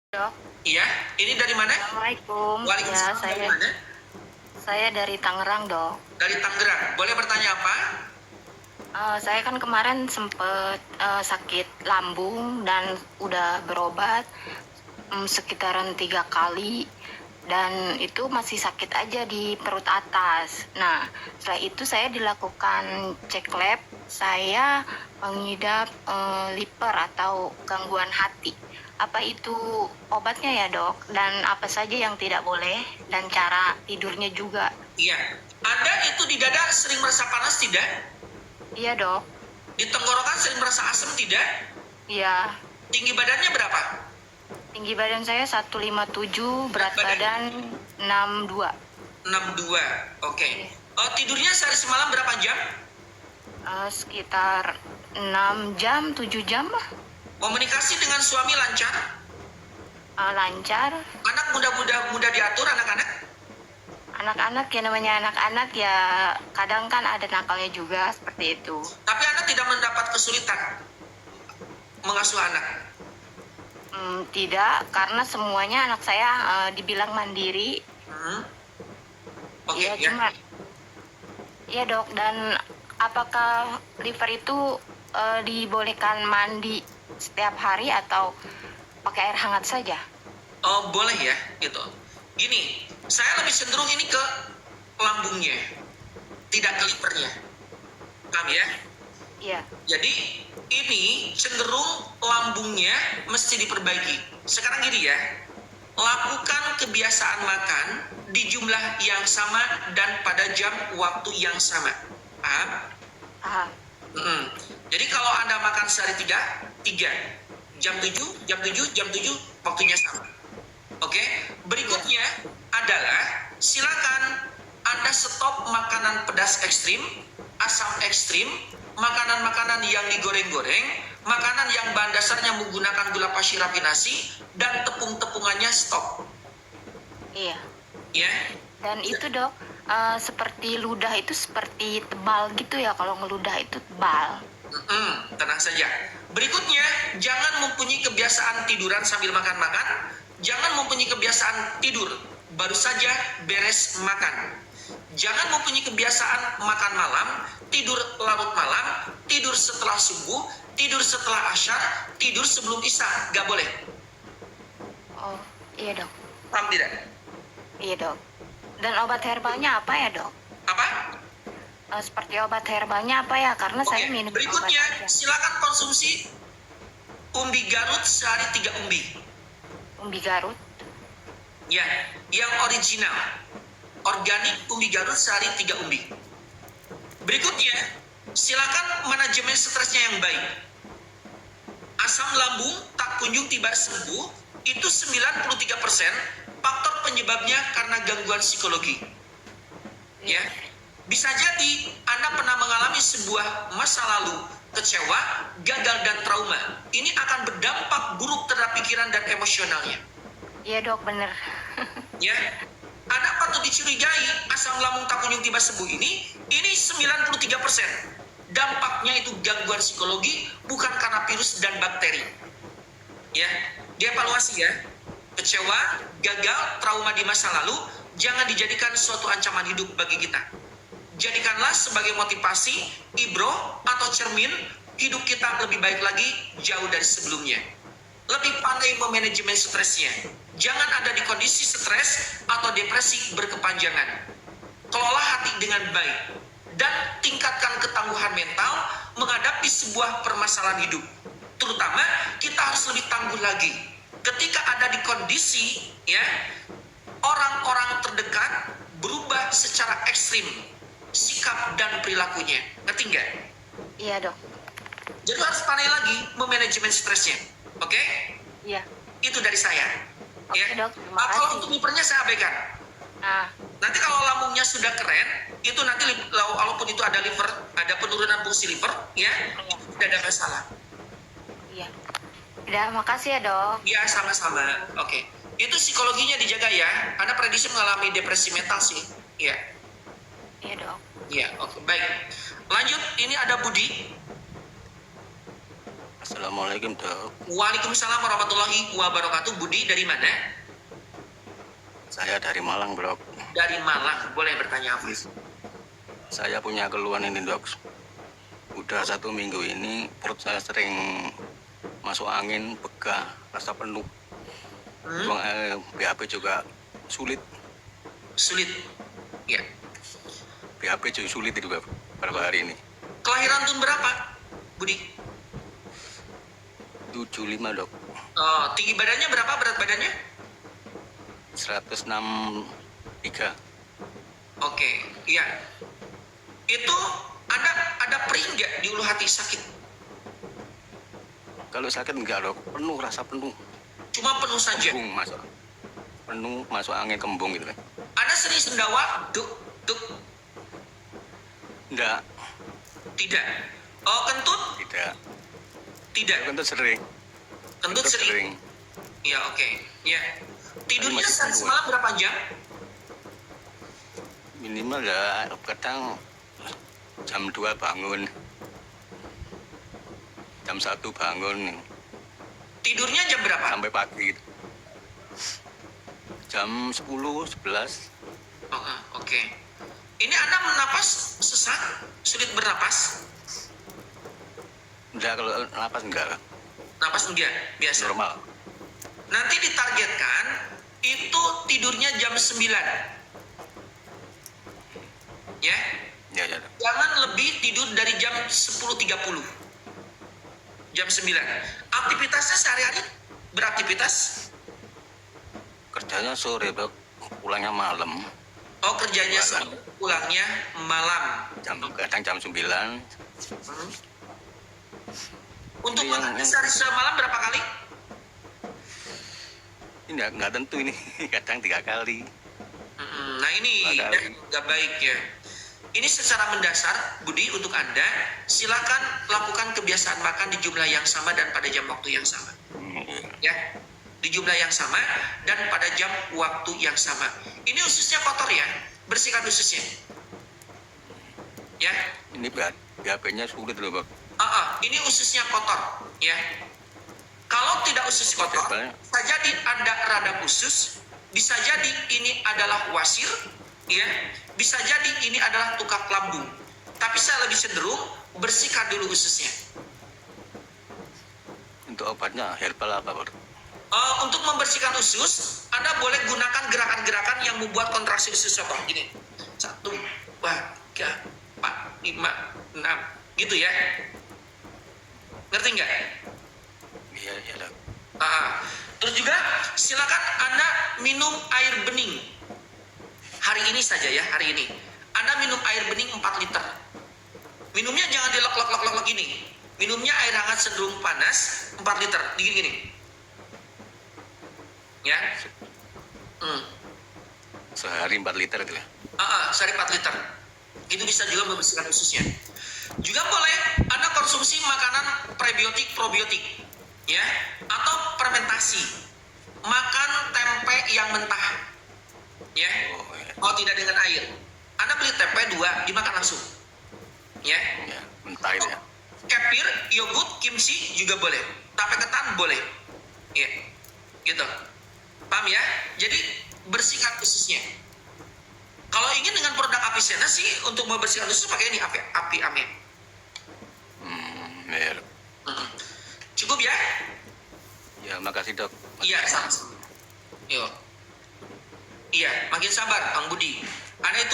Dok, Iya, ini dari mana? Assalamualaikum. Ya, Waalaikumsalam, dari mana? saya dari Tangerang, Dok. Dari Tangerang. Boleh bertanya apa? Saya kan kemarin sempet sakit lambung dan udah berobat sekitaran 3 kali dan itu masih sakit aja di perut atas. Nah, setelah itu saya dilakukan cek lab, saya mengidap liver atau gangguan hati. Apa itu obatnya ya, Dok? Dan apa saja yang tidak boleh dan cara tidurnya juga? Iya. Anda itu di dada sering merasa panas tidak? Iya, Dok. Di tenggorokan sering merasa asam tidak? Iya. Tinggi badannya berapa? Tinggi badan saya 157, berat badan 62. 62. Oke. Iya. Tidurnya sehari semalam berapa jam? Sekitar 6 jam, 7 jam lah. Komunikasi dengan suami lancar? Lancar. Anak muda diatur anak-anak? Anak-anak ya, namanya anak-anak ya, kadang kan ada nakalnya juga seperti itu. Tapi Anda tidak mendapat kesulitan mengasuh anak? Tidak, karena semuanya anak saya dibilang mandiri. Oke, Iya, ya. cuma iya, Dok. Dan apakah liver itu dibolehkan mandi setiap hari atau pakai air hangat saja? Oh, boleh ya, gitu. Gini, saya lebih cenderung ini ke lambungnya, tidak ke livernya. Paham ya? Iya. Jadi, ini cenderung lambungnya mesti diperbaiki. Sekarang gini ya, lakukan kebiasaan makan di jumlah yang sama dan pada jam waktu yang sama. Paham? Paham. Jadi kalau Anda makan sehari tiga, jam 7, jam 7, waktunya sama. Oke, berikutnya adalah silakan Anda stop makanan pedas ekstrim, asam ekstrim, makanan-makanan yang digoreng-goreng, makanan yang bahan dasarnya menggunakan gula pasir rafinasi, dan tepung-tepungannya stop. Iya. Ya. Dan itu, Dok, seperti ludah itu seperti tebal gitu ya, kalau ngeludah itu tebal. Tenang saja. Berikutnya, jangan mempunyai kebiasaan tiduran sambil makan-makan. Jangan mempunyai kebiasaan tidur baru saja beres makan. Jangan mempunyai kebiasaan makan malam, tidur larut malam, tidur setelah subuh, tidur setelah asyar, tidur sebelum isya. Gak boleh. Oh, iya, Dok. Paham tidak? Iya, Dok. Dan obat herbalnya apa ya, Dok? Apa? Seperti obat herbalnya apa ya? Karena saya minum Berikutnya, obat aja. silakan konsumsi umbi Garut sehari 3 umbi. Umbi Garut. Ya, yang original. Organik umbi Garut sehari 3 umbi. Berikutnya, silakan manajemen stresnya yang baik. Asam lambung tak kunjung tiba sembuh, itu 93% faktor penyebabnya karena gangguan psikologi. Ya, bisa jadi Anda pernah mengalami sebuah masa lalu kecewa, gagal dan trauma. Ini akan berdampak buruk terhadap pikiran dan emosionalnya. Iya, Dok, bener. Ya, Anda patut dicurigai asam lambung tak kunjung tiba sembuh ini 93%. Dampaknya itu gangguan psikologi, bukan karena virus dan bakteri. Ya, dievaluasi ya. Kecewa, gagal, trauma di masa lalu jangan dijadikan suatu ancaman hidup bagi kita. Jadikanlah sebagai motivasi, ibro atau cermin hidup kita lebih baik lagi jauh dari sebelumnya. Lebih pandai memanajemen stresnya. Jangan ada di kondisi stres atau depresi berkepanjangan. Kelola hati dengan baik dan tingkatkan ketangguhan mental menghadapi sebuah permasalahan hidup. Terutama kita harus lebih tangguh lagi ketika ada di kondisi ya orang-orang terdekat berubah secara ekstrim sikap dan perilakunya. Ngerti nggak? Iya, Dok. Jadi harus pandai lagi memanajemen stresnya. Oke? Iya. Itu dari saya. Oke, Ya. Dok. Terima Kalau kasih. untuk livernya saya abaikan. Nah, Nanti kalau lambungnya sudah keren, itu nanti walaupun itu ada liver, ada penurunan fungsi liver, ya, tidak ada masalah. iya. Udah, makasih ya, Dok. Ya, sama-sama. Oke. Itu psikologinya dijaga ya. Anda prediksi mengalami depresi mental sih. Ya. Iya, Dok. Ya, oke. Baik. Lanjut, ini ada Budi. Assalamualaikum dok. Waalaikumsalam warahmatullahi wabarakatuh. Budi dari mana? Saya dari Malang dok. Dari Malang. Boleh bertanya apa? Saya punya keluhan ini dok. Udah 1 minggu ini perut saya sering masuk angin, begah, rasa penuh. Buang BAB juga sulit. Sulit. Ya. BAB juga sulit itu beberapa hari ini. Kelahiran tahun berapa, Budi? 75 dok. Tinggi badannya berapa? Berat badannya? 163. Oke, iya. Itu ada perih nggak di ulu hati sakit? Kalau sakit enggak dok, penuh, rasa penuh. Cuma penuh saja. Kembung masuk. Penuh masuk angin, kembung gitu kan. Ada sering sendawa? Duk, duk. Enggak, Tidak. Oh, kentut? tidak. Tidak. Kentut sering. Kentut sering. Ya, oke. Ya. Tidurnya masih sehari penuh. semalam berapa jam? Minimal ya kadang jam 2 bangun, jam 1 bangun Tidurnya jam berapa? sampai pagi gitu. Jam 10, 11. Oke. Ini Anda menapas sesak? Sulit bernapas? Enggak, kalau napas enggak, Napas enggak? Biasa. normal. Nanti ditargetkan itu tidurnya jam 9. Ya. Ya, ya. Jangan lebih tidur dari jam 10.30. Jam 9. Aktivitasnya sehari-hari beraktivitas? Kerjanya sore, Bang. Pulangnya malam. Oh, kerjanya Malam. sore, pulangnya malam. Kadang jam 9. Untuk Ini yang- makan sehari semalam berapa kali? Ini enggak tentu ini. Kadang 3 kali. Nah ini Nggak kali. nggak baik ya. Ini secara mendasar, Budi, untuk Anda, silakan lakukan kebiasaan makan di jumlah yang sama dan pada jam waktu yang sama. Ya, di jumlah yang sama dan pada jam waktu yang sama. Ini ususnya kotor ya, bersihkan ususnya. Ya, Ini BAB-nya sulit loh, Bang. ini ususnya kotor. Ya, kalau tidak usus kotor, Coba. bisa jadi Anda radang usus, bisa jadi ini adalah wasir, ya, bisa jadi ini adalah tukak lambung. Tapi saya lebih cenderung bersihkan dulu ususnya. Untuk obatnya herbal apa, Bang? Untuk membersihkan usus, Anda boleh gunakan gerakan-gerakan yang membuat kontraksi usus. Contoh gini, 1, 2, 3, 4, 5, 6, gitu ya. Ngerti nggak? Iya, iya, Dok. Terus juga silakan Anda minum air bening. Hari ini saja ya, hari ini. Anda minum air bening 4 liter. Minumnya jangan dilok-lok-lok gini. Minumnya air hangat cenderung panas 4 liter, gini-gini. Ya. Sehari 4 liter itu ya. Sehari 4 liter. Itu bisa juga membersihkan ususnya. Juga boleh Anda konsumsi makanan prebiotik, probiotik, ya, atau fermentasi. Makan tempe yang mentah, ya. Oh, iya. Oh, tidak dengan air. Anda beli tempe 2, dimakan langsung, ya. Ya, mentah itu ya. Kefir, yogurt, kimchi juga boleh. Tape ketan boleh, ya, gitu. Paham ya? Jadi bersihkan ususnya. Kalau ingin dengan produk Avicenna sih untuk membersihkan usus pakai ini api amin. Ya, Dok. Cukup ya? Ya, makasih, Dok. Iya, sama-sama. Yuk. Iya, makin sabar, Bang Budi. Anda itu